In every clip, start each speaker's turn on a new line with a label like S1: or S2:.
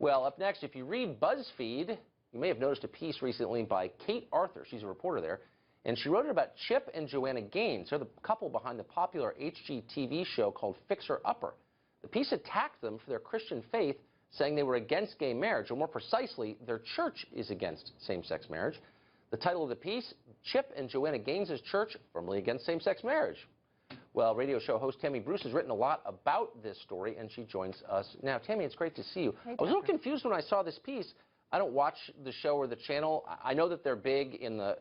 S1: Well, up next, if you read BuzzFeed, you may have noticed a piece recently by Kate Arthur. She's a reporter there. And she wrote it about Chip and Joanna Gaines. They're the couple behind the popular HGTV show called Fixer Upper. The piece attacked them for their Christian faith, saying they were against gay marriage, or more precisely, their church is against same-sex marriage. The title of the piece, Chip and Joanna Gaines' Church, firmly against same-sex marriage. Well, radio show host Tammy Bruce has written a lot about this story, and she joins us now. Tammy, it's great to see you.
S2: Hey,
S1: I was a little confused when I saw this piece. I don't watch the show or the channel. I know that they're big in the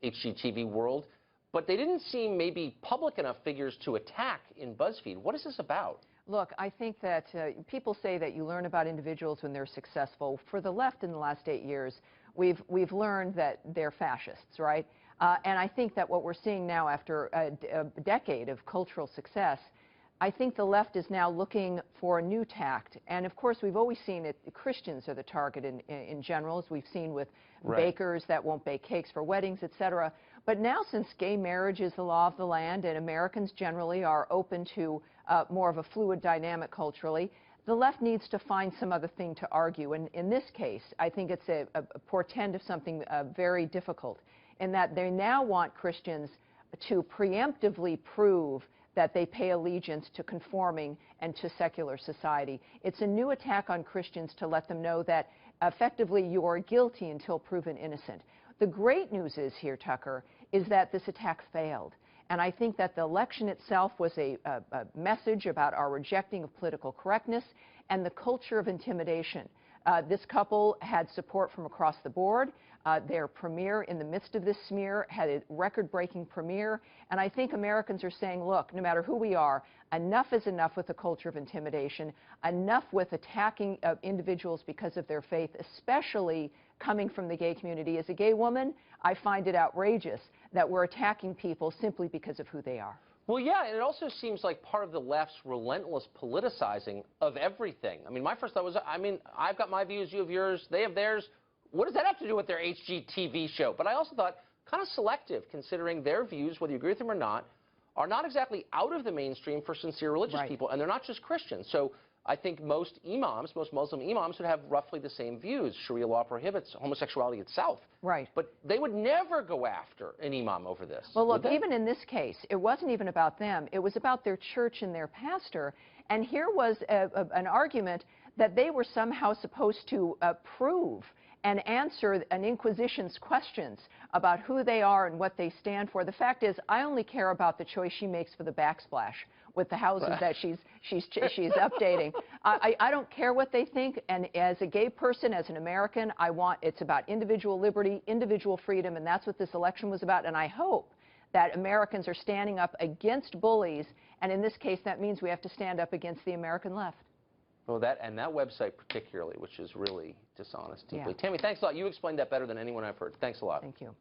S1: HGTV world, but they didn't seem maybe public enough figures to attack in BuzzFeed. What is this about?
S2: Look, I think that people say that you learn about individuals when they're successful. For the left in the last 8 years, we've learned that they're fascists, right? And I think that what we're seeing now after a decade of cultural success, I think the left is now looking for a new tact. And of course, we've always seen it, Christians are the target in general, as we've seen with bakers that won't bake cakes for weddings, etc. But now, since gay marriage is the law of the land and Americans generally are open to more of a fluid dynamic culturally, the left needs to find some other thing to argue. And in this case, I think it's a portend of something very difficult, in that they now want Christians to preemptively prove that they pay allegiance to conforming and to secular society. It's a new attack on Christians to let them know that effectively you are guilty until proven innocent. The great news is here, Tucker, is that this attack failed. And I think that the election itself was a message about our rejecting of political correctness and the culture of intimidation. This couple had support from across the board. Their premiere in the midst of this smear had a record-breaking premiere. And I think Americans are saying, look, no matter who we are, enough is enough with the culture of intimidation, enough with attacking individuals because of their faith, especially coming from the gay community. As a gay woman, I find it outrageous that we're attacking people simply because of who they are.
S1: Well, yeah, and it also seems like part of the left's relentless politicizing of everything. I mean, my first thought was, I've got my views, you have yours, they have theirs. What does that have to do with their HGTV show? But I also thought, kind of selective, considering their views, whether you agree with them or not, are not exactly out of the mainstream for sincere religious people, and they're not just Christians. So I think most imams, most Muslim imams, would have roughly the same views. Sharia law prohibits homosexuality itself.
S2: Right.
S1: But they would never go after an imam over this.
S2: Well, look, even in this case, it wasn't even about them. It was about their church and their pastor. And here was an argument that they were somehow supposed to prove and answer an Inquisition's questions about who they are and what they stand for. The fact is, I only care about the choice she makes for the backsplash with the houses that she's updating. I don't care what they think, and as a gay person, as an American, it's about individual liberty, individual freedom, and that's what this election was about. And I hope that Americans are standing up against bullies, and in this case, that means we have to stand up against the American left.
S1: Well, that website particularly, which is really dishonest deeply. Tammy, thanks a lot. You explained that better than anyone I've heard. Thanks a lot.
S2: Thank you.